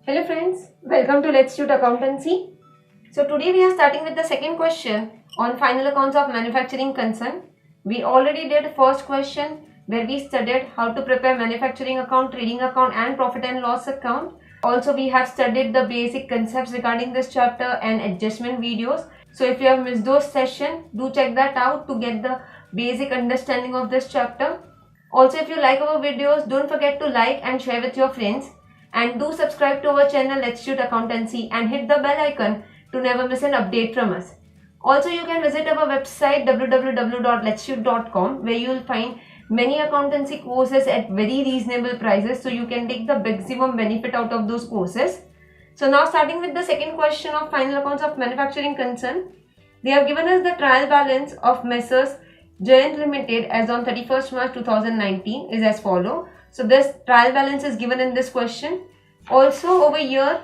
Hello friends, welcome to Let's Shoot Accountancy. So today we are starting with the second question on final accounts of manufacturing concern. We already did first question where we studied how to prepare manufacturing account, trading account and profit and loss account. Also we have studied the basic concepts regarding this chapter and adjustment videos. So if you have missed those sessions, do check that out to get the basic understanding of this chapter. Also if you like our videos, don't forget to like and share with your friends. And do subscribe to our channel Let's Shoot Accountancy and hit the bell icon to never miss an update from us. Also, you can visit our website www.letsshoot.com where you will find many accountancy courses at very reasonable prices, so you can take the maximum benefit out of those courses. So now starting with the second question of final accounts of manufacturing concern, they have given us the trial balance of Messrs. Giant Limited as on 31st March 2019 is as follow. So this trial balance is given in this question. Also over here,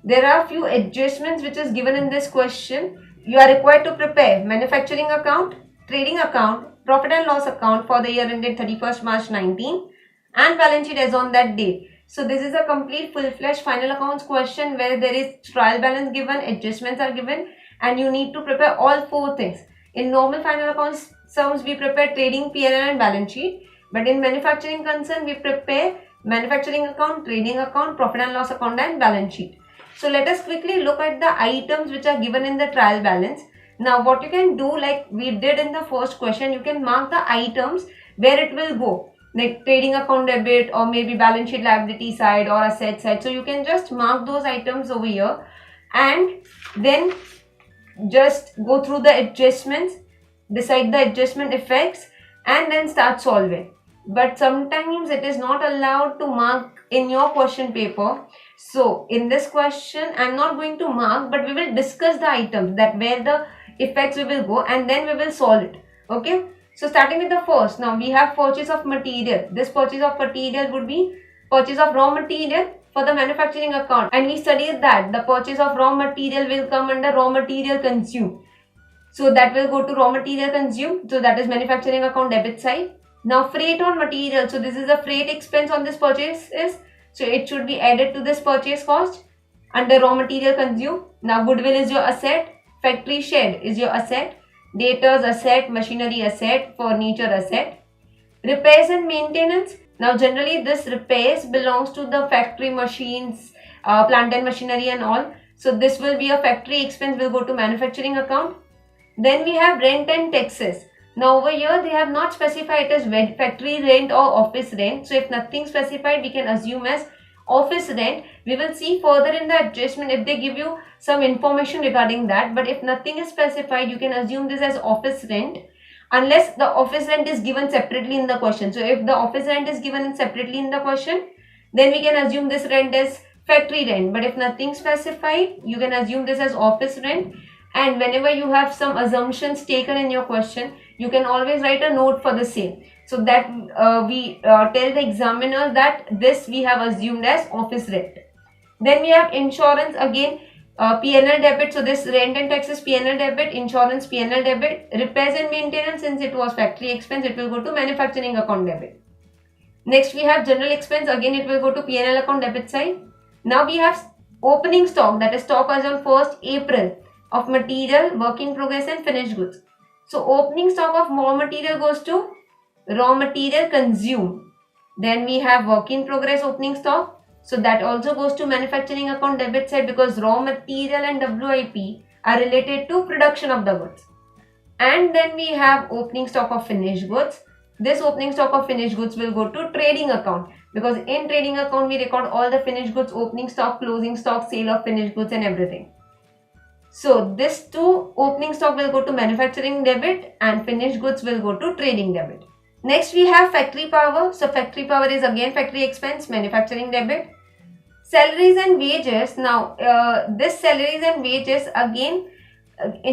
there are few adjustments which is given in this question. You are required to prepare manufacturing account, trading account, profit and loss account for the year ended 31st March 19 and balance sheet as on that date. So this is a complete full-fledged final accounts question where there is trial balance given, adjustments are given and you need to prepare all four things. In normal final accounts sums, we prepare trading, P&L and balance sheet. But in manufacturing concern, we prepare manufacturing account, trading account, profit and loss account and balance sheet. So let us quickly look at the items which are given in the trial balance. Now what you can do, like we did in the first question, you can mark the items where it will go. Like trading account debit or maybe balance sheet liability side or asset side. So you can just mark those items over here and then just go through the adjustments, decide the adjustment effects and then start solving. But sometimes it is not allowed to mark in your question paper. So in this question I'm not going to mark, but we will discuss the items that where the effects we will go and then we will solve it. Okay, so starting with the first, now we have purchase of material. This purchase of material would be purchase of raw material for the manufacturing account, and we studied that the purchase of raw material will come under raw material consumed. So that will go to raw material consumed. So that is manufacturing account debit side. Now freight on material. So this is the freight expense on this purchase is. So it should be added to this purchase cost under raw material consumed. Now goodwill is your asset. Factory shed is your asset. Debtors asset, machinery asset, furniture asset. Repairs and maintenance. Now generally this repairs belongs to the factory machines, plant and machinery and all. So this will be a factory expense, will go to manufacturing account. Then we have rent and taxes. Now over here they have not specified as factory rent or office rent. So if nothing specified, we can assume as office rent. We will see further in the adjustment if they give you some information regarding that. But if nothing is specified, you can assume this as office rent, unless the office rent is given separately in the question. So if the office rent is given separately in the question, then we can assume this rent as factory rent. But if nothing specified, you can assume this as office rent. And whenever you have some assumptions taken in your question, you can always write a note for the same. So that we tell the examiner that this we have assumed as office rent. Then we have insurance, again P&L debit. So this rent and taxes P&L debit, insurance P&L debit, repairs and maintenance, since it was factory expense, it will go to manufacturing account debit. Next we have general expense, again it will go to P&L account debit side. Now we have opening stock, that is stock as on 1st April of material, work in progress and finished goods. So opening stock of raw material goes to raw material consumed. Then we have work in progress opening stock. So that also goes to manufacturing account debit side, because raw material and WIP are related to production of the goods. And then we have opening stock of finished goods. This opening stock of finished goods will go to trading account, because in trading account we record all the finished goods, opening stock, closing stock, sale of finished goods and everything. So this two opening stock will go to manufacturing debit and finished goods will go to trading debit. Next we have factory power. So factory power is again factory expense, manufacturing debit. Salaries and wages. Now this salaries and wages again,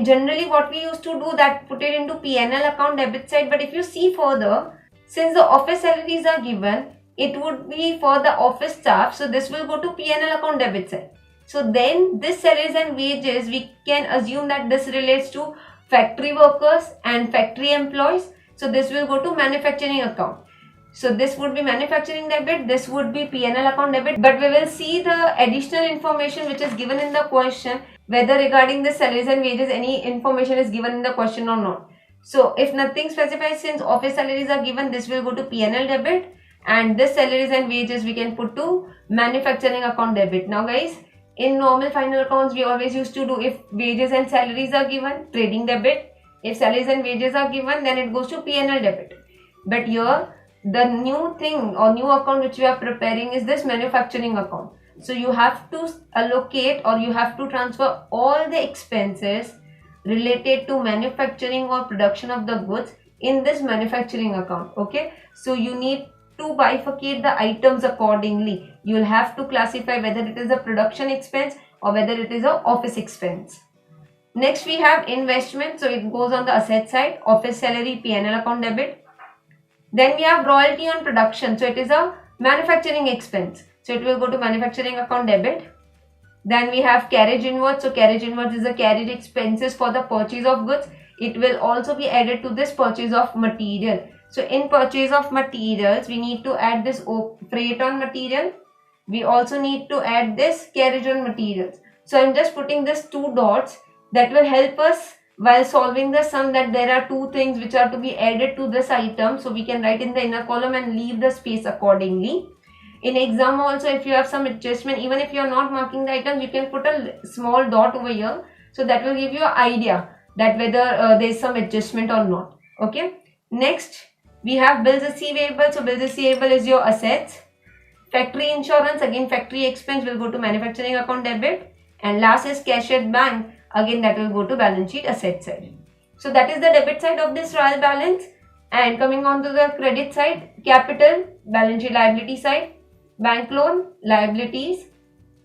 generally what we used to do, that put it into P&L account debit side. But if you see further, since the office salaries are given, it would be for the office staff. So this will go to P&L account debit side. So then this salaries and wages, we can assume that this relates to factory workers and factory employees. So this will go to manufacturing account. So this would be manufacturing debit, this would be P&L account debit, but we will see the additional information which is given in the question, whether regarding the salaries and wages any information is given in the question or not. So if nothing specifies, since office salaries are given, this will go to P&L debit, and this salaries and wages we can put to manufacturing account debit. Now guys, in normal final accounts we always used to do, if wages and salaries are given, trading debit. If salaries and wages are given, then it goes to P&L debit. But here the new thing or new account which we are preparing is this manufacturing account. So you have to allocate or you have to transfer all the expenses related to manufacturing or production of the goods in this manufacturing account. Okay, so you need to bifurcate the items accordingly. You will have to classify whether it is a production expense or whether it is a office expense. Next we have investment, so it goes on the asset side, office salary, P&L account debit. Then we have royalty on production, so it is a manufacturing expense, so it will go to manufacturing account debit. Then we have carriage inward, so carriage inward is the carriage expenses for the purchase of goods. It will also be added to this purchase of material. So in purchase of materials we need to add this freight on material. We also need to add this carriage on materials. So I'm just putting this two dots that will help us while solving the sum, that there are two things which are to be added to this item. So we can write in the inner column and leave the space accordingly. In exam also, if you have some adjustment, even if you are not marking the items, you can put a small dot over here. So that will give you an idea that whether there is some adjustment or not. Okay. Next we have bills receivable. So bills receivable is your assets. Factory insurance, again factory expense, will go to manufacturing account debit. And last is cash at bank, again that will go to balance sheet asset side. So that is the debit side of this trial balance. And coming on to the credit side, capital, balance sheet liability side, bank loan, liabilities,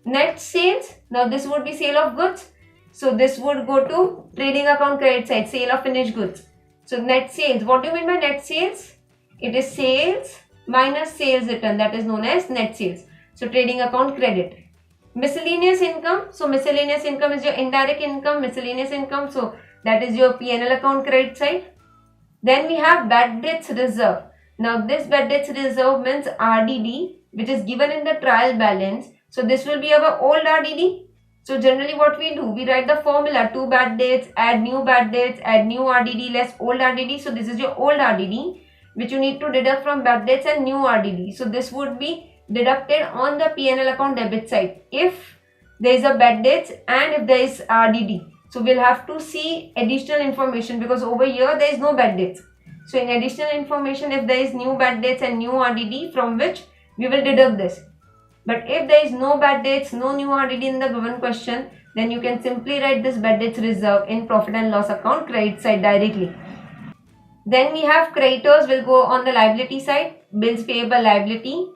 net sales. Now this would be sale of goods, so this would go to trading account credit side, sale of finished goods. So net sales, what do you mean by net sales? It is sales minus sales return, that is known as net sales. So trading account credit. Miscellaneous income, so miscellaneous income is your indirect income, miscellaneous income, so that is your P&L account credit side. Then we have bad debts reserve. Now this bad debts reserve means RDD, which is given in the trial balance. So this will be our old RDD. So generally what we do, we write the formula, 2 bad debts, add new bad debts, add new RDD less old RDD. So this is your old RDD which you need to deduct from bad debts and new RDD. So this would be deducted on the P&L account debit side if there is a bad debts and if there is RDD. So we'll have to see additional information, because over here there is no bad debts. So in additional information, if there is new bad debts and new RDD, from which we will deduct this. But if there is no bad debts, no new RDD in the given question, then you can simply write this bad debts reserve in profit and loss account credit side directly. Then we have creditors will go on the liability side, bills payable liability.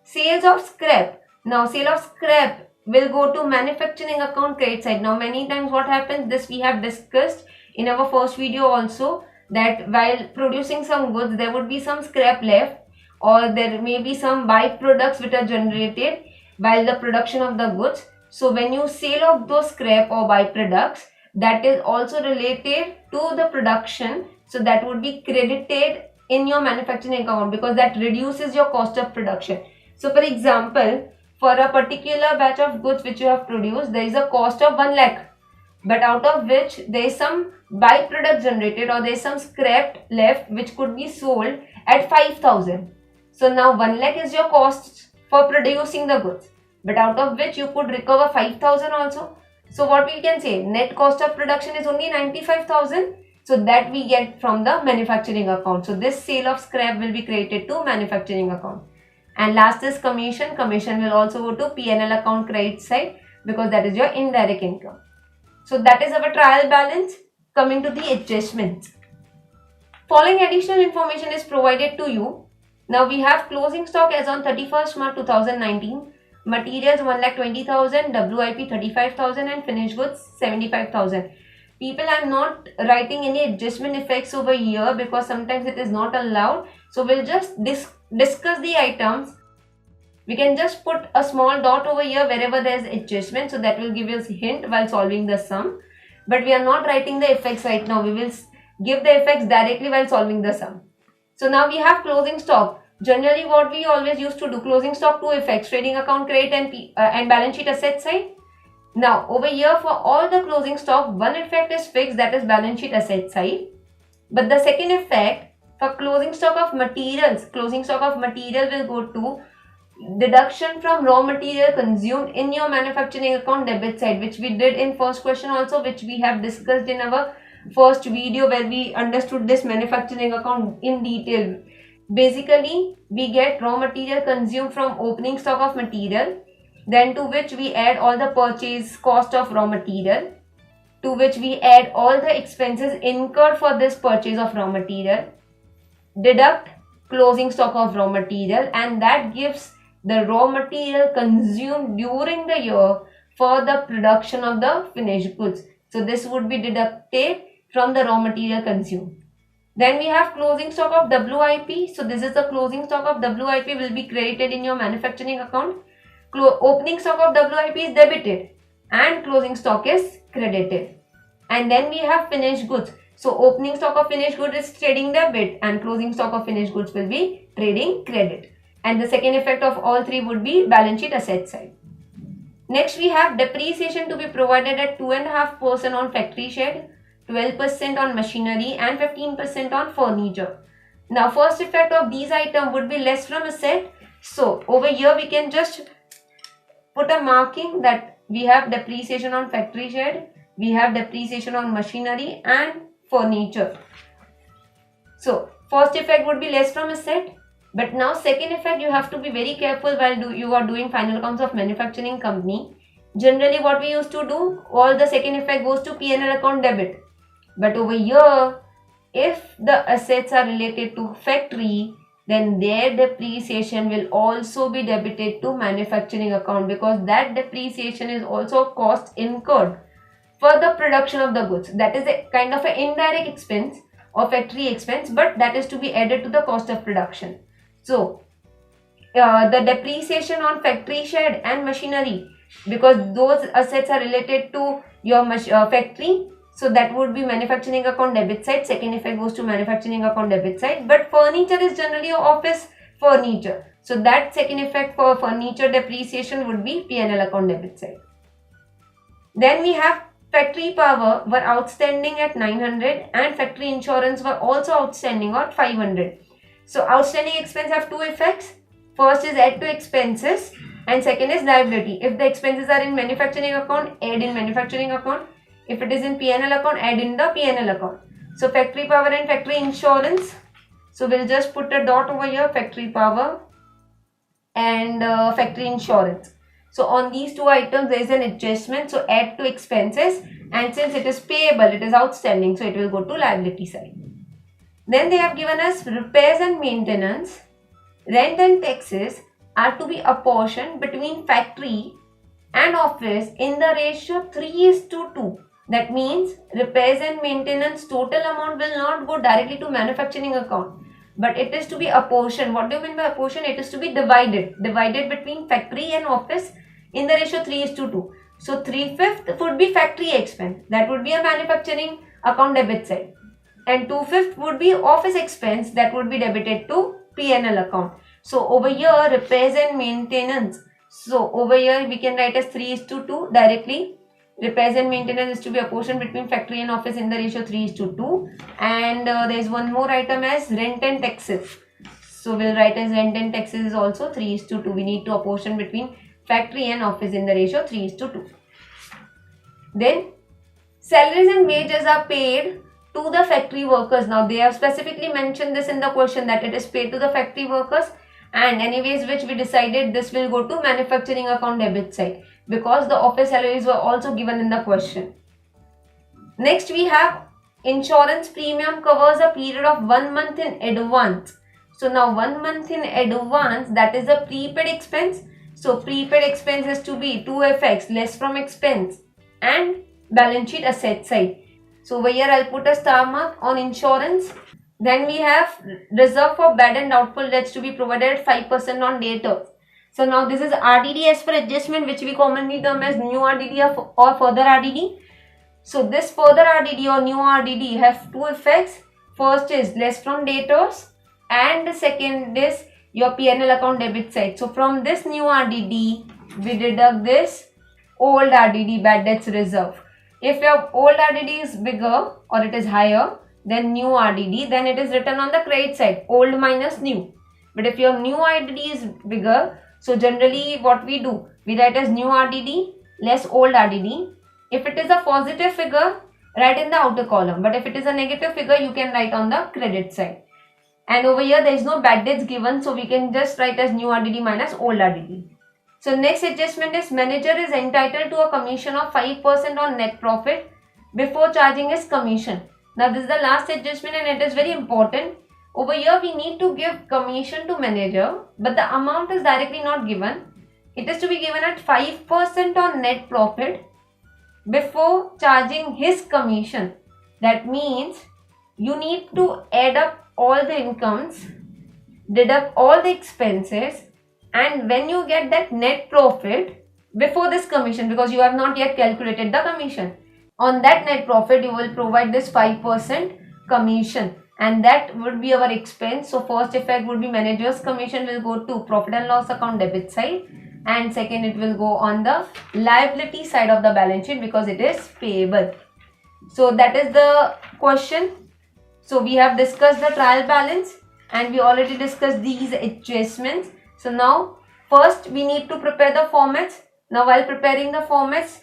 Sales of scrap. Now sale of scrap will go to manufacturing account credit side. Now many times what happens, this we have discussed in our first video also, that while producing some goods there would be some scrap left, or there may be some byproducts which are generated while the production of the goods. So when you sell off those scrap or byproducts, that is also related to the production, so that would be credited in your manufacturing account, because that reduces your cost of production. So for example, for a particular batch of goods which you have produced, there is a cost of 1 lakh, but out of which there is some byproduct generated or there is some scrap left which could be sold at 5,000. So now 1 lakh is your cost for producing the goods, but out of which you could recover 5,000 also. So what we can say, net cost of production is only 95,000. So that we get from the manufacturing account. So this sale of scrap will be credited to manufacturing account. And last is commission. Commission will also go to P&L account credit side, because that is your indirect income. So that is our trial balance. Coming to the adjustments. Following additional information is provided to you. Now we have closing stock as on 31st March 2019. Materials 1,20,000, WIP 35,000 and finished goods 75,000. People, I am not writing any adjustment effects over here because sometimes it is not allowed. So we'll just discuss the items. We can just put a small dot over here wherever there is adjustment, so that will give us a hint while solving the sum. But we are not writing the effects right now. We will give the effects directly while solving the sum. So now we have closing stock. Generally, what we always used to do, closing stock, two effects, trading account credit and balance sheet asset side. Now, over here for all the closing stock, one effect is fixed, that is balance sheet asset side. But the second effect for closing stock of materials will go to deduction from raw material consumed in your manufacturing account debit side, which we did in first question also, which we have discussed in our first video where we understood this manufacturing account in detail. Basically, we get raw material consumed from opening stock of material, then to which we add all the purchase cost of raw material, to which we add all the expenses incurred for this purchase of raw material, deduct closing stock of raw material, and that gives the raw material consumed during the year for the production of the finished goods. So this would be deducted from the raw material consumed. Then we have closing stock of WIP. So this is the closing stock of WIP will be credited in your manufacturing account. Opening stock of WIP is debited and closing stock is credited. And then we have finished goods. So opening stock of finished goods is trading debit and closing stock of finished goods will be trading credit. And the second effect of all three would be balance sheet asset side. Next we have depreciation to be provided at 2.5% on factory shed, 12% on machinery and 15% on furniture. Now first effect of these items would be less from asset. So over here we can just put a marking that we have depreciation on factory shed, we have depreciation on machinery and furniture. So first effect would be less from asset. But now second effect, you have to be very careful while you are doing final accounts of manufacturing company. Generally what we used to do, all the second effect goes to P&L account debit. But over here, if the assets are related to factory, then their depreciation will also be debited to manufacturing account, because that depreciation is also a cost incurred for the production of the goods. That is a kind of an indirect expense or factory expense, but that is to be added to the cost of production. So the depreciation on factory shed and machinery, because those assets are related to your factory, so that would be manufacturing account debit side. Second effect goes to manufacturing account debit side. But furniture is generally office furniture, so that second effect for furniture depreciation would be P&L account debit side. Then we have factory power were outstanding at 900 and factory insurance were also outstanding at 500. So outstanding expense have two effects. First is add to expenses and second is liability. If the expenses are in manufacturing account, add in manufacturing account. If it is in P&L account, add in the P&L account. So factory power and factory insurance. So we'll just put a dot over here, factory power and factory insurance. So on these two items there is an adjustment. So add to expenses, and since it is payable, it is outstanding, so it will go to liability side. Then they have given us repairs and maintenance, rent and taxes are to be apportioned between factory and office in the ratio 3:2. That means repairs and maintenance total amount will not go directly to manufacturing account, but it is to be apportioned. What do you mean by apportion? It is to be divided between factory and office in the ratio 3:2. So 3/5 would be factory expense, that would be a manufacturing account debit side, and 2/5 would be office expense, that would be debited to P&L account. So over here repairs and maintenance, so over here we can write as 3:2 directly. Repairs and maintenance is to be apportioned between factory and office in the ratio 3:2. And there is one more item as rent and taxes. So we'll write as rent and taxes is also 3:2. We need to apportion between factory and office in the ratio 3:2. Then salaries and wages are paid to the factory workers. Now they have specifically mentioned this in the question that it is paid to the factory workers, and anyways which we decided this will go to manufacturing account debit side, because the office salaries were also given in the question. Next we have insurance premium covers a period of 1 month in advance. So now 1 month in advance, that is a prepaid expense. So prepaid expense has to be two effects, less from expense and balance sheet asset side. So over here I'll put a star mark on insurance. Then we have reserve for bad and doubtful debts to be provided at 5% on debtors. So now this is RDD as per adjustment, which we commonly term as new RDD or further RDD. So this further RDD or new RDD have two effects. First is less from debtors and the second is your P&L account debit side. So from this new RDD, we deduct this old RDD, bad debts reserve. If your old RDD is bigger or it is higher than new RDD, then it is written on the credit side, old minus new. But if your new RDD is bigger, so generally what we do, we write as new RDD less old RDD. If it is a positive figure, write in the outer column. But if it is a negative figure, you can write on the credit side. And over here, there is no bad debts given, so we can just write as new RDD minus old RDD. So next adjustment is manager is entitled to a commission of 5% on net profit before charging his commission. Now this is the last adjustment and it is very important. Over here we need to give commission to manager, but the amount is directly not given. It is to be given at 5% on net profit before charging his commission. That means you need to add up all the incomes, deduct all the expenses, and when you get that net profit before this commission, because you have not yet calculated the commission, on that net profit you will provide this 5% commission, and that would be our expense. So first effect would be manager's commission will go to profit and loss account debit side, and second it will go on the liability side of the balance sheet because it is payable. So that is the question. So we have discussed the trial balance and we already discussed these adjustments. So now first we need to prepare the formats. Now while preparing the formats,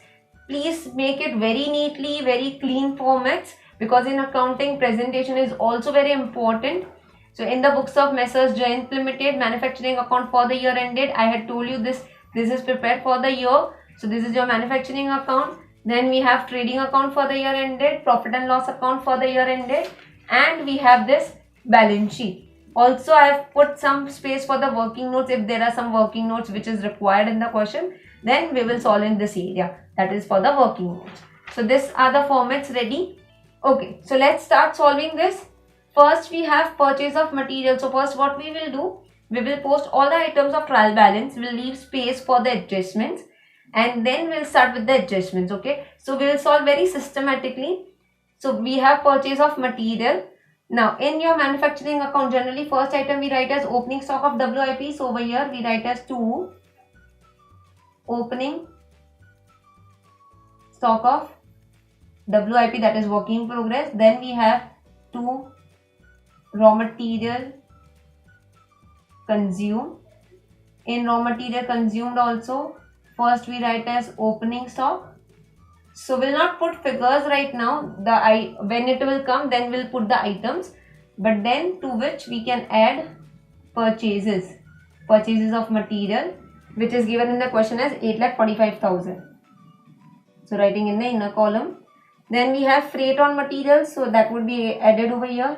please make it very neatly, very clean formats, because in accounting presentation is also very important. So in the books of Messrs. Jayant Limited manufacturing account for the year ended, I had told you this is prepared for the year. So this is your manufacturing account. Then we have trading account for the year ended, profit and loss account for the year ended, and we have this balance sheet. Also, I have put some space for the working notes. If there are some working notes which is required in the question, then we will solve in this area. That is for the working notes. So these are the formats ready. Okay, so let's start solving this. First, we have purchase of material. So first what we will do, we will post all the items of trial balance. We'll leave space for the adjustments and then we'll start with the adjustments. Okay, so we will solve very systematically. So we have purchase of material. Now in your manufacturing account, generally first item we write as opening stock of WIP. So over here we write as 2 opening stock of WIP, that is work in progress. Then we have 2 raw material consumed. In raw material consumed also, first we write as opening stock. So we'll not put figures right now. When it will come, then we'll put the items, but then to which we can add purchases of material, which is given in the question as 8,45,000. So writing in the inner column. Then we have freight on materials, so that would be added over here.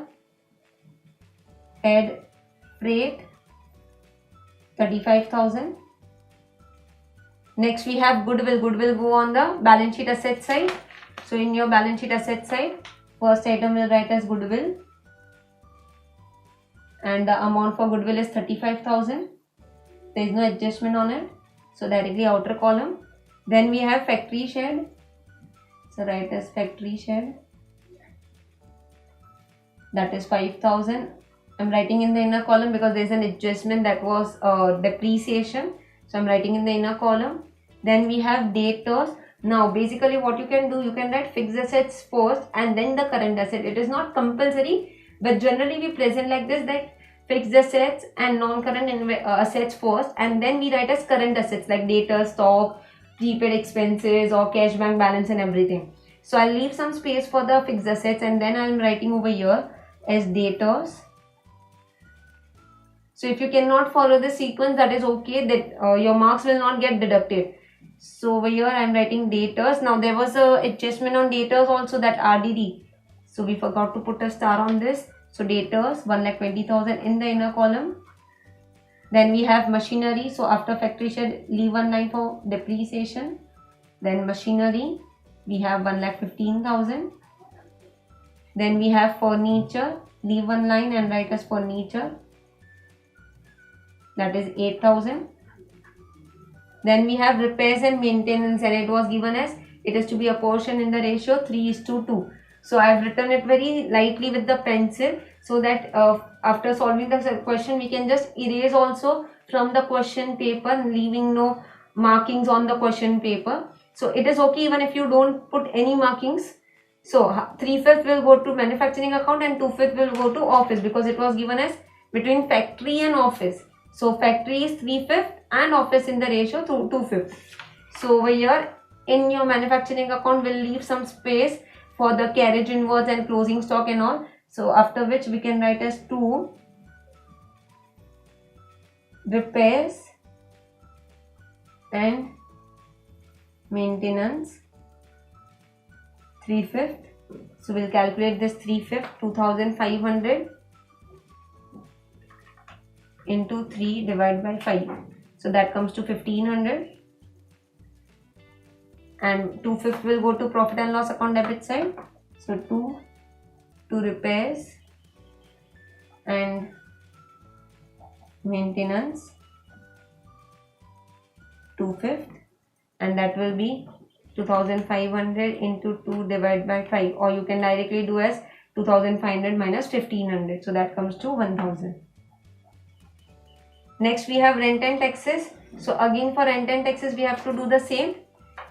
Add freight 35,000. Next we have goodwill. Goodwill go on the balance sheet asset side. So in your balance sheet asset side, first item will write as goodwill, and the amount for goodwill is 35,000. There is no adjustment on it, so directly outer column. Then we have factory shed. So write as factory shed, that is 5,000. I'm writing in the inner column because there is an adjustment, that was depreciation. So I'm writing in the inner column. Then we have debtors. Now basically what you can do, you can write fixed assets first and then the current asset. It is not compulsory, but generally we present like this, that fixed assets and non-current assets first, and then we write as current assets like debtors, stock, prepaid expenses or cash bank balance and everything. So I'll leave some space for the fixed assets and then I'm writing over here as debtors. So if you cannot follow the sequence, that is okay, that your marks will not get deducted. So over here I am writing debtors. Now there was a adjustment on debtors also, that RDD. So we forgot to put a star on this. So debtors 1,20,000 in the inner column. Then we have machinery. So after factory shed, leave one line for depreciation. Then machinery, we have 1,15,000. Then we have furniture, leave one line and write as furniture, that is 8,000. Then we have repairs and maintenance, and it was given as, it is to be a portion in the ratio 3:2. So I have written it very lightly with the pencil, so that after solving the question we can just erase also from the question paper, leaving no markings on the question paper. So it is okay even if you don't put any markings. So 3/5 will go to manufacturing account and 2/5 will go to office, because it was given as between factory and office. So factory is 3/5 and office in the ratio to 2/5. So over here in your manufacturing account we'll leave some space for the carriage inwards and closing stock and all. So after which we can write as 2 repairs and maintenance 3/5. So we'll calculate this 3/5, 2500 into 3 divided by 5. So that comes to 1500. And 2/5 will go to profit and loss account debit side. So 2 to repairs and maintenance 2/5, and that will be 2500 into 2 divided by 5, or you can directly do as 2500 minus 1500. So that comes to 1000. Next we have rent and taxes. So again for rent and taxes we have to do the same.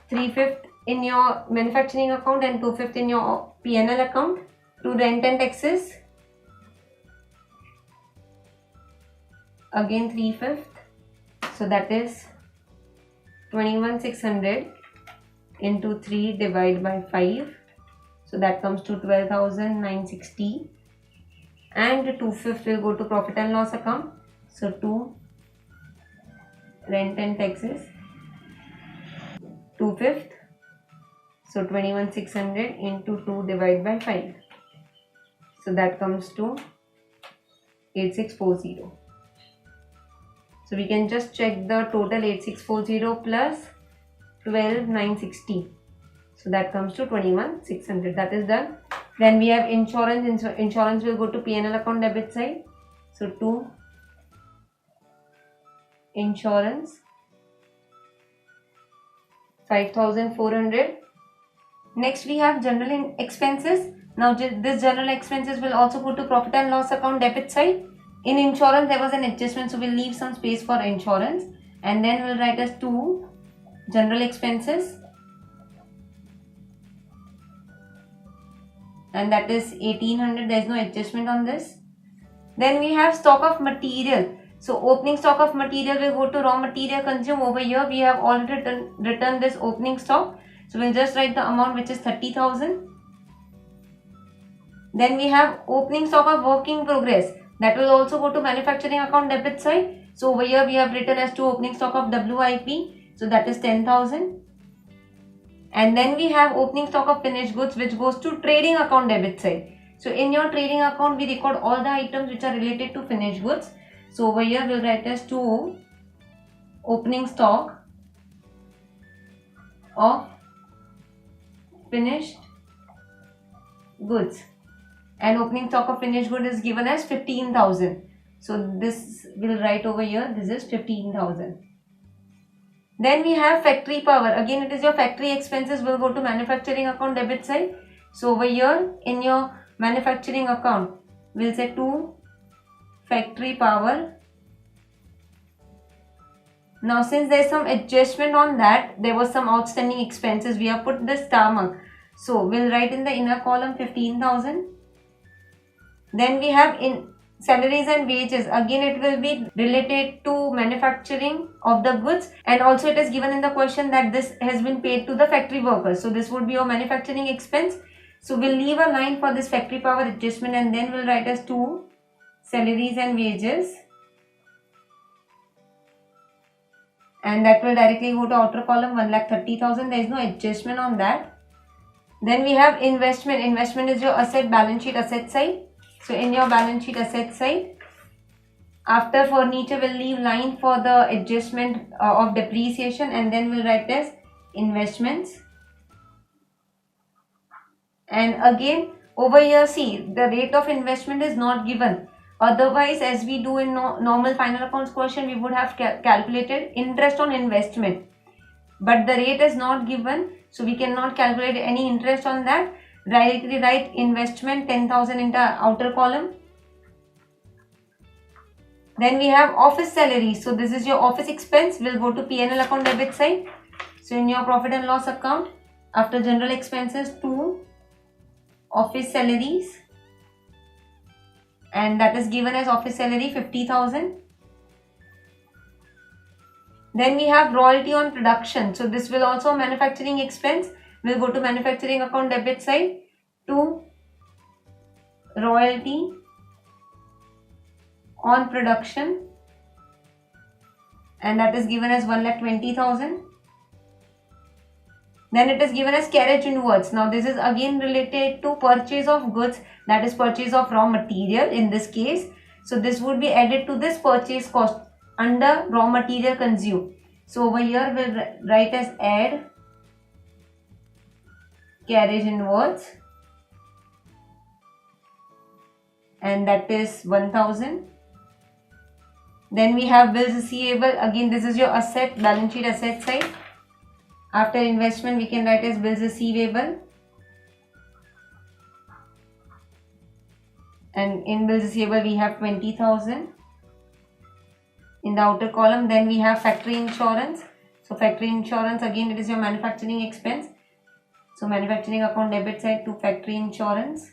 3/5 in your manufacturing account and 2/5 in your P&L account. To rent and taxes, again 3/5. So that is 21,600 into 3 divided by 5. So that comes to 12,960. And 2/5 will go to profit and loss account. So 2 rent and taxes 2/5. So 21,600 into 2 divided by 5. So that comes to 8640. So we can just check the total 8640 plus 12,960. So that comes to 21,600. That is done. Then we have insurance. Insurance will go to P&L account debit side. So 2 insurance 5,400. Next we have general expenses. Now this general expenses will also go to profit and loss account debit side. In insurance there was an adjustment, so we'll leave some space for insurance, and then we'll write as 2 general expenses, and that is 1800. There is no adjustment on this. Then we have stock of material. So opening stock of material will go to raw material consumed. Over here we have already written this opening stock. So we'll just write the amount, which is 30,000. Then we have opening stock of work in progress. That will also go to manufacturing account debit side. So over here we have written as 2 opening stock of WIP. So that is 10,000. And then we have opening stock of finished goods, which goes to trading account debit side. So in your trading account we record all the items which are related to finished goods. So over here we'll write as 2 opening stock of finished goods, and opening stock of finished good is given as 15,000. So this will write over here, this is 15,000. Then we have factory power. Again it is your factory expenses will go to manufacturing account debit side. So over here in your manufacturing account we'll say 2 factory power. Now since there is some adjustment on that, there was some outstanding expenses, we have put the star mark. So we'll write in the inner column 15,000. Then we have in salaries and wages. Again it will be related to manufacturing of the goods, and also it is given in the question that this has been paid to the factory workers. So this would be your manufacturing expense. So we'll leave a line for this factory power adjustment, and then we'll write as 2 salaries and wages, and that will directly go to outer column 1,30,000. There is no adjustment on that. Then we have investment. Investment is your asset, balance sheet asset side. So in your balance sheet asset side, after furniture we'll leave line for the adjustment of depreciation, and then we'll write as investments. And again over here see, the rate of investment is not given. Otherwise, as we do in normal final accounts question, we would have calculated interest on investment, but the rate is not given, so we cannot calculate any interest on that. directly write investment 10,000 in the outer column. Then we have office salary. So this is your office expense, will go to P&L account debit side. So in your profit and loss account, after general expenses, 2 office salaries, and that is given as office salary 50,000. Then we have royalty on production. So this will also manufacturing expense, will go to manufacturing account debit side. 2 royalty on production, and that is given as 1,20,000. Then it is given as carriage inwards. Now this is again related to purchase of goods, that is purchase of raw material in this case. So this would be added to this purchase cost under raw material consumed. So over here we'll write as add carriage inwards, and that is 1,000. Then we have bills receivable. Again, this is your asset, balance sheet asset side. After investment, we can write as bills receivable. And in bills receivable, we have 20,000 in the outer column. Then we have factory insurance. So factory insurance, again, it is your manufacturing expense. So manufacturing account debit side to factory insurance.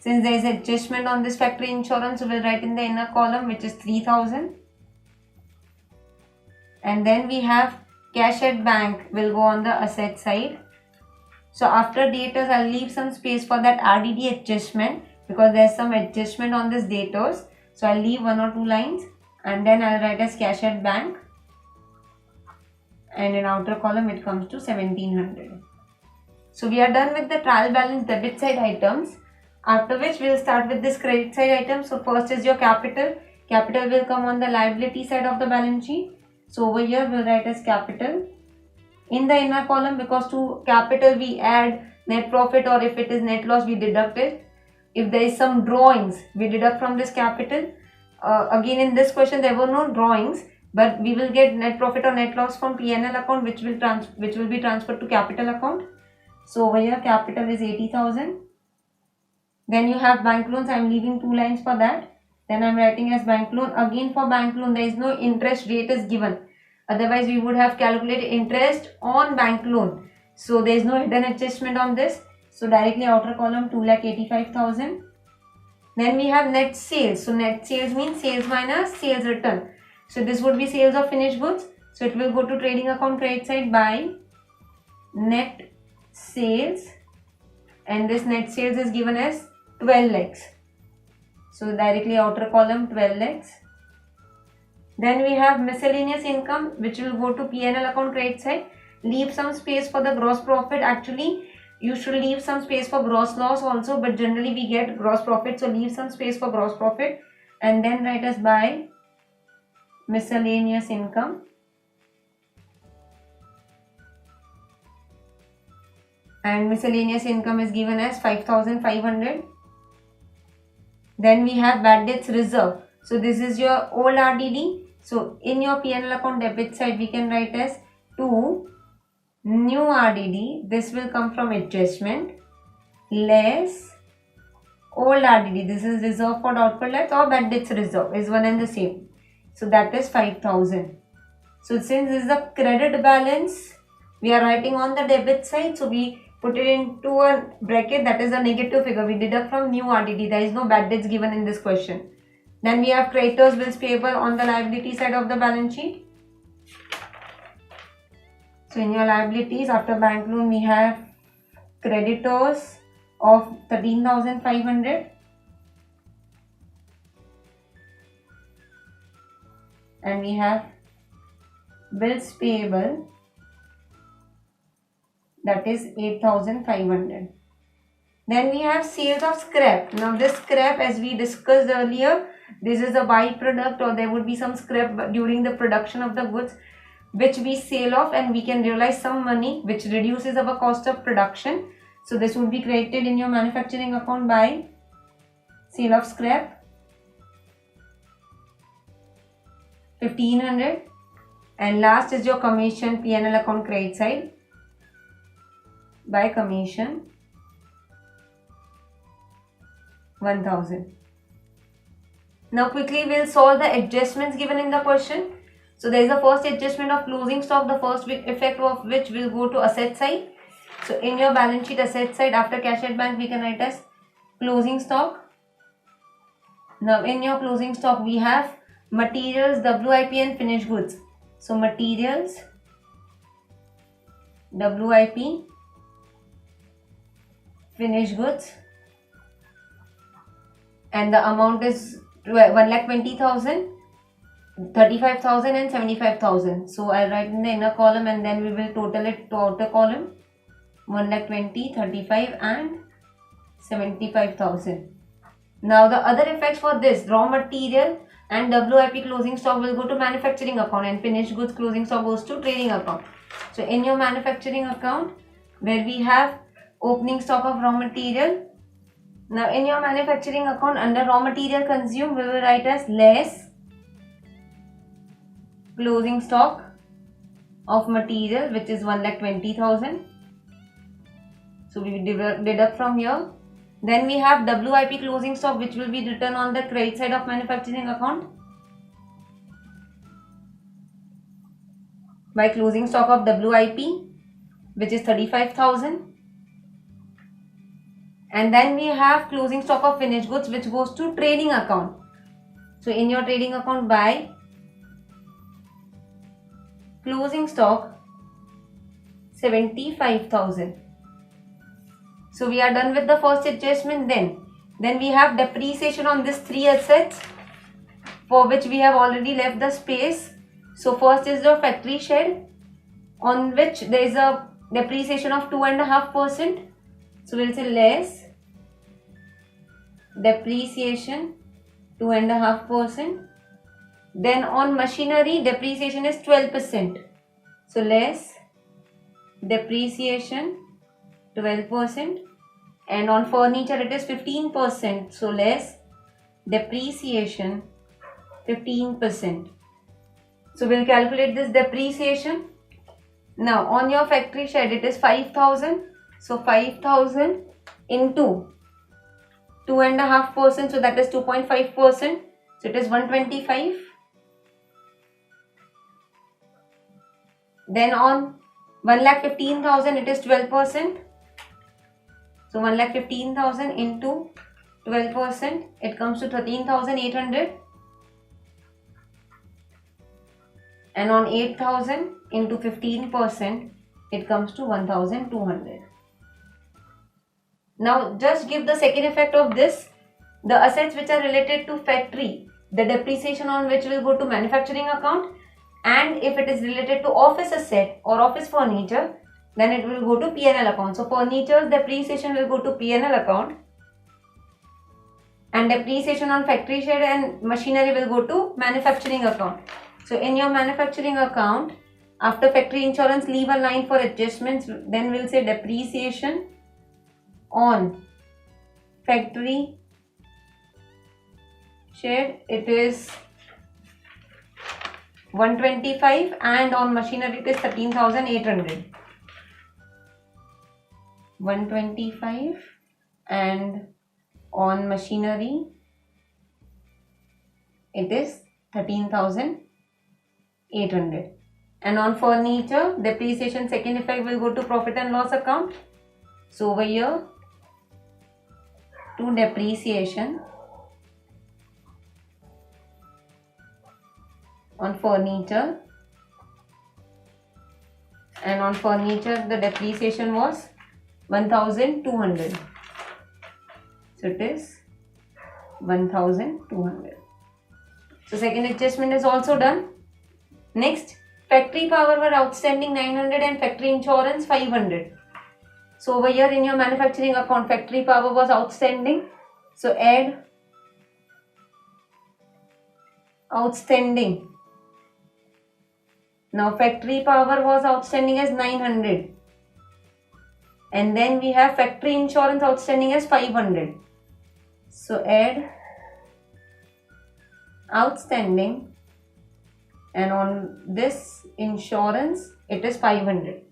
Since there is adjustment on this factory insurance, we will write in the inner column, which is 3,000. And then we have cash at bank, will go on the asset side. So after debtors, I'll leave some space for that RDD adjustment, because there's some adjustment on this debtors. So I'll leave 1 or 2 lines, and then I'll write as cash at bank. And in outer column, it comes to 1,700. So we are done with the trial balance debit side items. After which we will start with this credit side item. So first is your capital. Capital will come on the liability side of the balance sheet. So over here we'll write as capital. In the inner column, because to capital we add net profit, or if it is net loss we deduct it. If there is some drawings, we deduct from this capital. Again in this question there were no drawings, but we will get net profit or net loss from P&L account, which will be transferred to capital account. So over here capital is 80,000. Then you have bank loans. I am leaving 2 lines for that. Then I am writing as bank loan. Again for bank loan there is no interest rate is given. Otherwise we would have calculated interest on bank loan. So there is no hidden adjustment on this. So directly outer column 2,85,000. Then we have net sales. So net sales means sales minus sales return. So this would be sales of finished goods. So it will go to trading account credit side by net sales. And this net sales is given as 12 lakhs. So directly outer column 12 lakhs. Then we have miscellaneous income, which will go to P&L account credit side. Leave some space for the gross profit. Actually you should leave some space for gross loss also, but generally we get gross profit, so leave some space for gross profit. And then write as by miscellaneous income. And miscellaneous income is given as 5,500. Then we have bad debts reserve. So this is your old RDD. So in your P&L account debit side, we can write as to new RDD. This will come from adjustment less old RDD. This is reserve for doubtful debts, or bad debts reserve is one and the same. So that is 5,000. So since this is a credit balance, we are writing on the debit side. So we put it into a bracket, that is a negative figure. We deduct from new RDD. There is no bad debts given in this question. Then we have creditors bills payable on the liability side of the balance sheet. So in your liabilities, after bank loan, we have creditors of 13,500. And we have bills payable, that is 8,500. Then we have sales of scrap. Now this scrap, as we discussed earlier, this is a byproduct, or there would be some scrap during the production of the goods which we sell off, and we can realize some money which reduces our cost of production. So this would be credited in your manufacturing account by sale of scrap, 1,500. And last is your commission, P&L account credit side. by commission 1000. Now quickly we'll solve the adjustments given in the question. So there is a first adjustment of closing stock, the first effect of which will go to asset side. So in your balance sheet asset side, after cash at bank, we can write as closing stock. Now in your closing stock we have materials, WIP and finished goods. So materials, WIP, finished goods, and the amount is 1,20,000, 35,000 and 75,000. So I'll write in the inner column and then we will total it to outer column. 1,20,000, 35 and 75,000. Now the other effects for this, raw material and WIP closing stock will go to manufacturing account and finished goods closing stock goes to trading account. So in your manufacturing account where we have opening stock of raw material, now in your manufacturing account under raw material consumed we will write as less closing stock of material, which is 1,20,000. So we deduct from here. Then we have WIP closing stock, which will be written on the credit side of manufacturing account by closing stock of WIP, which is 35,000. And then we have closing stock of finished goods, which goes to trading account. So in your trading account by closing stock 75,000. So we are done with the first adjustment. Then we have depreciation on these three assets for which we have already left the space. So first is the factory shed on which there is a depreciation of 2.5%. So we'll say less depreciation 2.5%. Then on machinery depreciation is 12%. So less depreciation 12%. And on furniture it is 15%. So less depreciation 15%. So we'll calculate this depreciation. Now on your factory shed it is 5,000. So 5,000 into 2.5%. So that is 2.5%. So it is 125. Then on 1,15,000 it is 12%. So 1,15,000 into 12%, it comes to 13,800. And on 8,000 into 15%, it comes to 1,200. Now just give the second effect of this. The assets which are related to factory, the depreciation on which will go to manufacturing account, and if it is related to office asset or office furniture, then it will go to P&L account. So furniture's depreciation will go to P&L account and depreciation on factory shed and machinery will go to manufacturing account. So in your manufacturing account, after factory insurance, leave a line for adjustments. Then we'll say depreciation on factory shed, it is 125 and on machinery it is 13,800. 125 and on machinery it is 13,800. And on furniture depreciation second effect will go to profit and loss account. So over here to depreciation on furniture, and on furniture the depreciation was 1,200. So it is 1,200. So second adjustment is also done. Next, factory power were outstanding 900 and factory insurance 500. So over here in your manufacturing account, factory power was outstanding. So add outstanding. Now factory power was outstanding as 900. And then we have factory insurance outstanding as 500. So add outstanding, and on this insurance it is 500.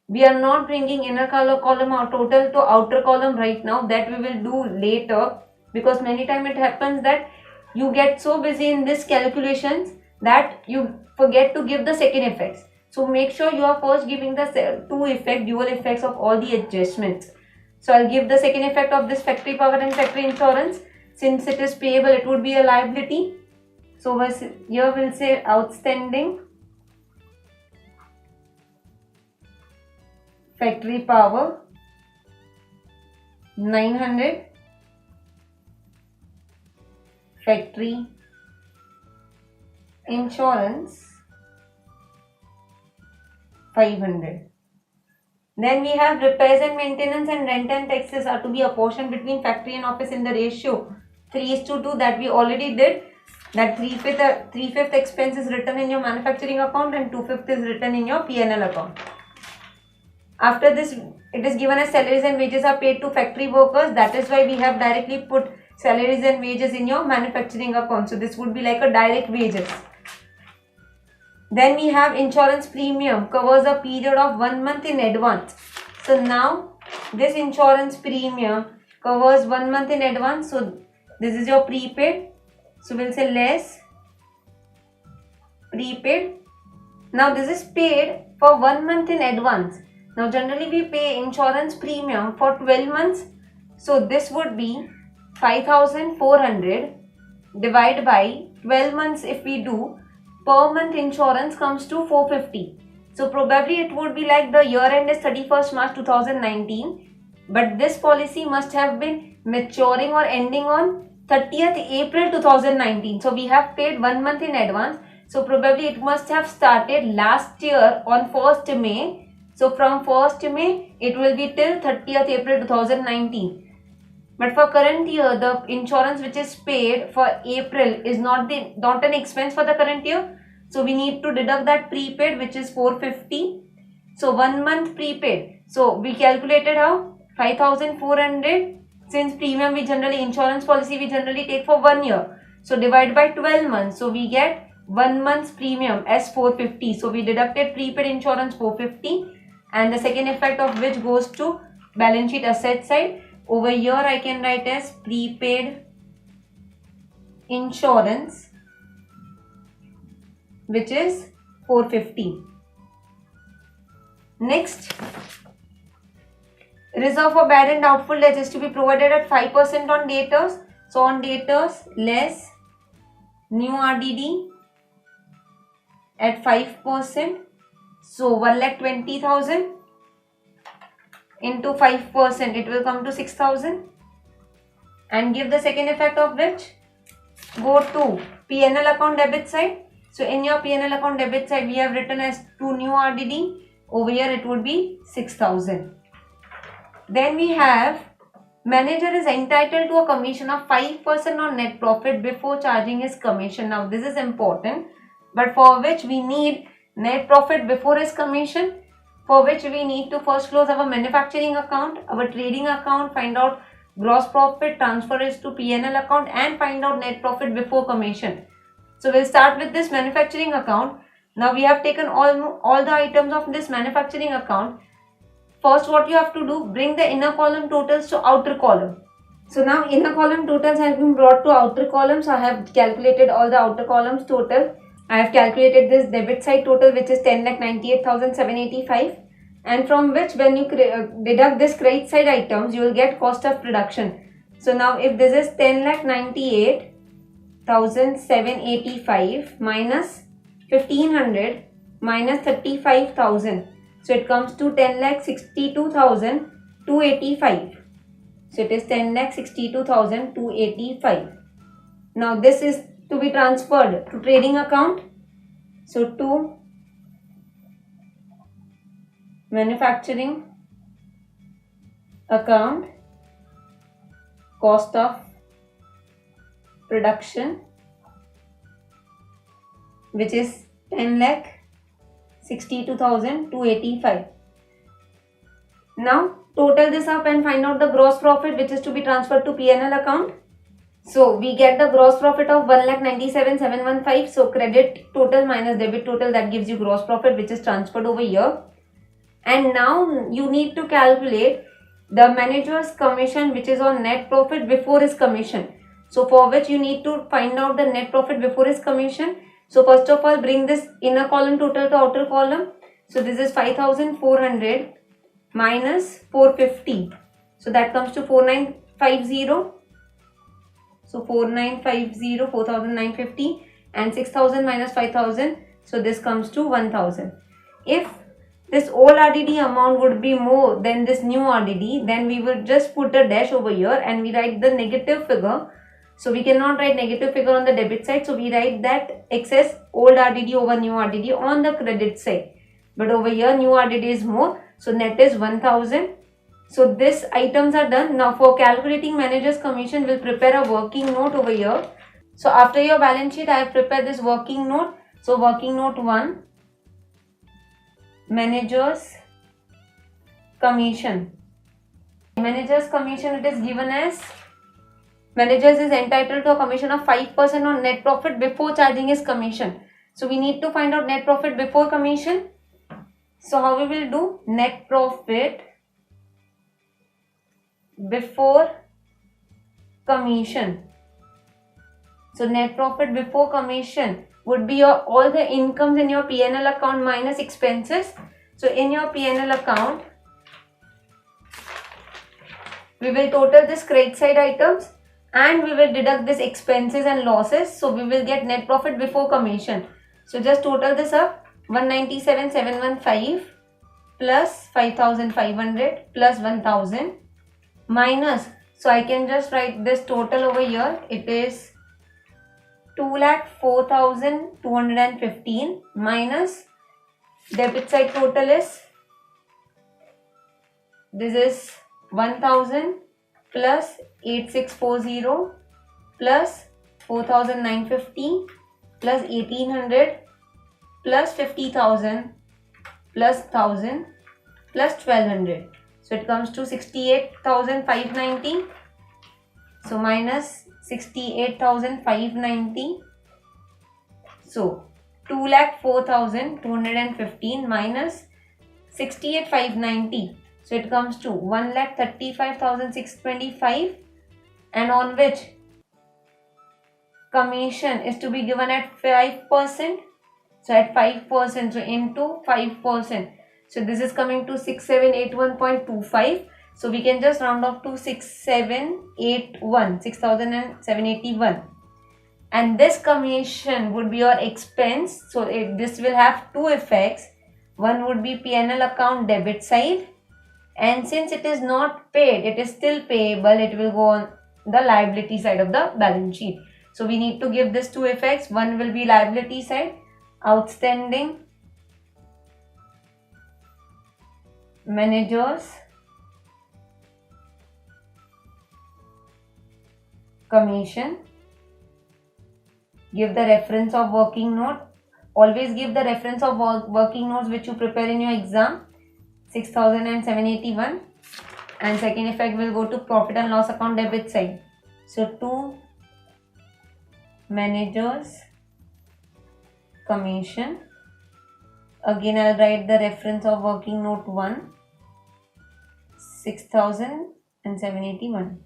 We are not bringing inner column or total to outer column right now. That we will do later, because many times it happens that you get so busy in this calculations that you forget to give the second effects. So make sure you are first giving the dual effects of all the adjustments. So I'll give the second effect of this factory power and factory insurance. Since it is payable, it would be a liability. So here we'll say outstanding factory power 900, factory insurance 500. Then we have repairs and maintenance and rent and taxes are to be apportioned between factory and office in the ratio 3:2 that we already did. That 3/5 expense is written in your manufacturing account and 2/5 is written in your P&L account. After this, it is given as salaries and wages are paid to factory workers. That is why we have directly put salaries and wages in your manufacturing account. So this would be like a direct wages. Then we have insurance premium covers a period of 1 month in advance. So now this insurance premium covers 1 month in advance. So this is your prepaid. So we'll say less prepaid. Now this is paid for 1 month in advance. Now generally we pay insurance premium for 12 months. So this would be 5,400 divided by 12 months. If we do, per month insurance comes to 450. So probably it would be like the year end is 31st March 2019. But this policy must have been maturing or ending on 30th April 2019. So we have paid 1 month in advance. So probably it must have started last year on 1st May. So from 1st May, it will be till 30th April 2019. But for current year, the insurance which is paid for April is not an expense for the current year. So we need to deduct that prepaid, which is 450. So 1 month prepaid. So we calculated how? 5,400. Since premium insurance policy we generally take for 1 year. So divide by 12 months. So we get 1 month's premium as 450. So we deducted prepaid insurance 450. And the second effect of which goes to balance sheet asset side. Over here I can write as prepaid insurance, which is 450. Next, reserve for bad and doubtful debts is to be provided at 5% on debtors. So on debtors less new RDD at 5%. So 1,20,000 into 5%, it will come to 6,000. And give the second effect of which, go to P&L account debit side. So in your P&L account debit side, we have written as 2 new RDD. Over here it would be 6,000. Then we have manager is entitled to a commission of 5% on net profit before charging his commission. Now this is important, but for which we need net profit before his commission, for which we need to first close our manufacturing account, our trading account, find out gross profit, transfer it to P&L account and find out net profit before commission. So we'll start with this manufacturing account. Now we have taken all the items of this manufacturing account. First what you have to do, bring the inner column totals to outer column. So now inner column totals have been brought to outer column. So I have calculated all the outer columns total. I have calculated this debit side total, which is 10,98,785, and from which when you deduct this credit side items, you will get cost of production. So now if this is 10,98,785 minus 1,500 minus 35,000, so it comes to 10,62,285. So it is 10,62,285. Now this is to be transferred to trading account. So to manufacturing account, cost of production, which is 10,62,285. Now total this up and find out the gross profit, which is to be transferred to P&L account. So we get the gross profit of 1,97,715. So credit total minus debit total, that gives you gross profit, which is transferred over here. And now you need to calculate the manager's commission, which is on net profit before his commission. So for which you need to find out the net profit before his commission. So first of all, bring this inner column total to outer column. So this is 5400 minus 450. So that comes to 4950. So 4950, 4950, and 6000 minus 5000. So this comes to 1000. If this old RDD amount would be more than this new RDD, then we will just put a dash over here and we write the negative figure. So we cannot write negative figure on the debit side. So we write that excess old RDD over new RDD on the credit side. But over here new RDD is more. So net is 1000. So these items are done. Now for calculating manager's commission, we'll prepare a working note over here. So after your balance sheet, I have prepared this working note. So working note 1, manager's commission. Manager's commission, it is given as managers is entitled to a commission of 5% on net profit before charging his commission. So we need to find out net profit before commission. So how we will do? Net profit before commission. So net profit before commission would be your all the incomes in your P&L account minus expenses. So in your P&L account, we will total this credit side items and we will deduct this expenses and losses. So we will get net profit before commission. So just total this up. 197,715 plus 5,500 plus 1,000 minus, so I can just write this total over here. It is 2,04,215 minus debit side total is, this is 1,000 plus 8,640 plus 4,950 plus 1,800 plus 50,000 plus 1,000 plus 1,200. So it comes to 68,590. So minus 68,590. So 2,04,215 minus 68,590. So it comes to 1,35,625, and on which commission is to be given at 5%. So at 5%, so into 5%. So this is coming to 6781.25. So we can just round off to 6,781. And this commission would be your expense. So this will have two effects. One would be P&L account debit side. And since it is not paid, it is still payable. It will go on the liability side of the balance sheet. So we need to give this two effects. One will be liability side. Outstanding managers commission. Give the reference of working note. Always give the reference of working notes which you prepare in your exam. 6,781. And second effect will go to profit and loss account debit side. So to managers commission. Again I'll write the reference of working note 1, 6,781.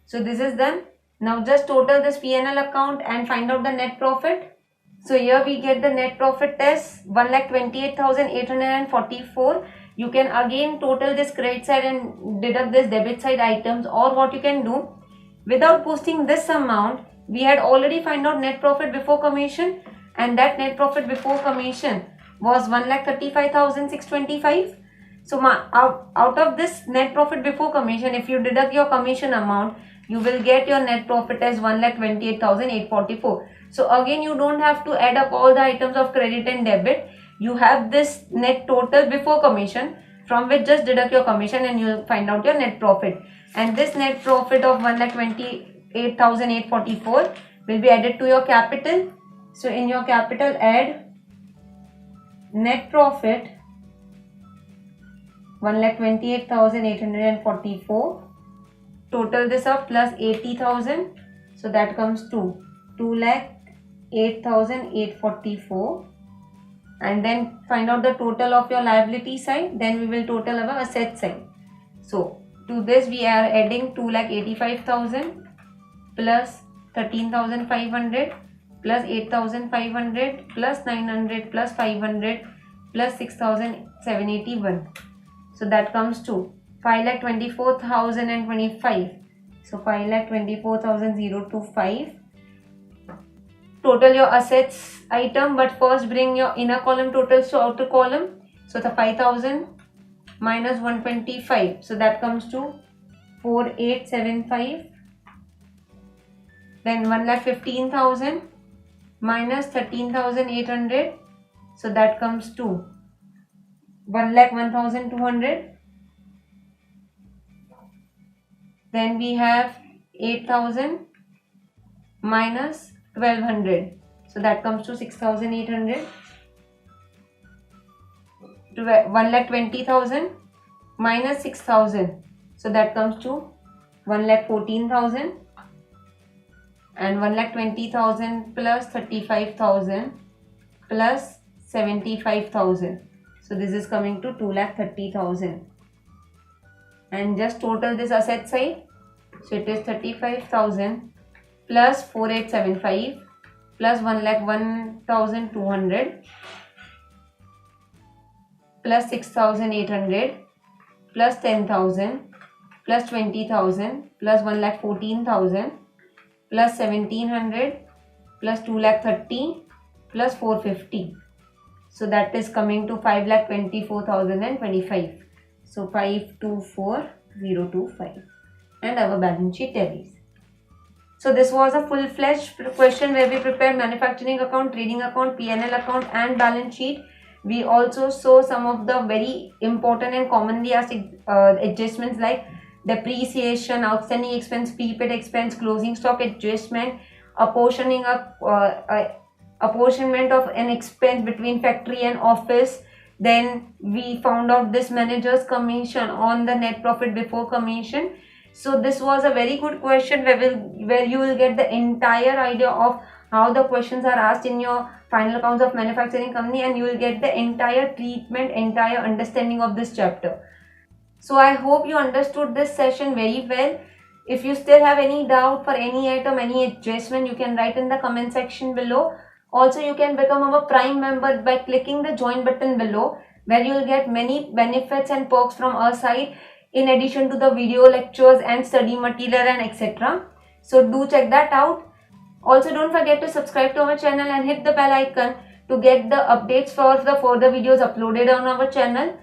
So this is done. Now just total this P&L account and find out the net profit. So here we get the net profit as 1,28,844. You can again total this credit side and deduct this debit side items, or what you can do, without posting this amount, we had already find out net profit before commission, and that net profit before commission was 1,35,625. So out of this net profit before commission, if you deduct your commission amount, you will get your net profit as 1,28,844. So again, you don't have to add up all the items of credit and debit. You have this net total before commission, from which just deduct your commission and you will find out your net profit. And this net profit of 1,28,844 will be added to your capital. So in your capital, add net profit 1,28,844. Total this up plus 80,000. So that comes to 2,08,844 and then find out the total of your liability side, then we will total our asset side. So to this we are adding 2,85,000 plus 13,500 plus 8,500 plus 900 plus 500 plus 6,781. So that comes to 5,24,025. So 5,24,025. Total your assets item, but first bring your inner column totals to outer column. So the 5,000 minus 125. So that comes to 4,875. Then 1,15,000 minus 13,800. So that comes to 1,01,200. Then we have 8,000 minus 1,200. So that comes to 6,800. 1,20,000 minus 6,000. So that comes to 1,14,000. And 1,20,000 plus 35,000 plus 75,000. So this is coming to 2,30,000. And just total this asset side. So it is 35,000 plus 4,875 plus 1,01,200 plus 6,800 plus 10,000 plus 20,000 plus 1,14,000 plus 1,700 plus 2,30,000 plus 450. So that is coming to 5,24,025. So 524,025, and our balance sheet tallies. So this was a full-fledged question where we prepared manufacturing account, trading account, P&L account and balance sheet. We also saw some of the very important and commonly asked adjustments like depreciation, outstanding expense, prepaid expense, closing stock adjustment, apportionment of an expense between factory and office. Then we found out this manager's commission on the net profit before commission. So this was a very good question where you will get the entire idea of how the questions are asked in your final accounts of manufacturing company, and you will get the entire treatment, entire understanding of this chapter. So I hope you understood this session very well. If you still have any doubt for any item, any adjustment, you can write in the comment section below. Also, you can become our Prime member by clicking the join button below, where you will get many benefits and perks from our side in addition to the video lectures and study material and etc. So do check that out. Also, don't forget to subscribe to our channel and hit the bell icon to get the updates for the further videos uploaded on our channel.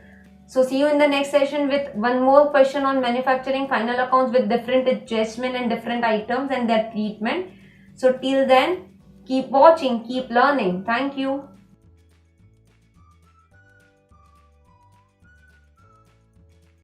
So see you in the next session with one more question on manufacturing final accounts with different adjustment and different items and their treatment. So till then, keep watching, keep learning. Thank you.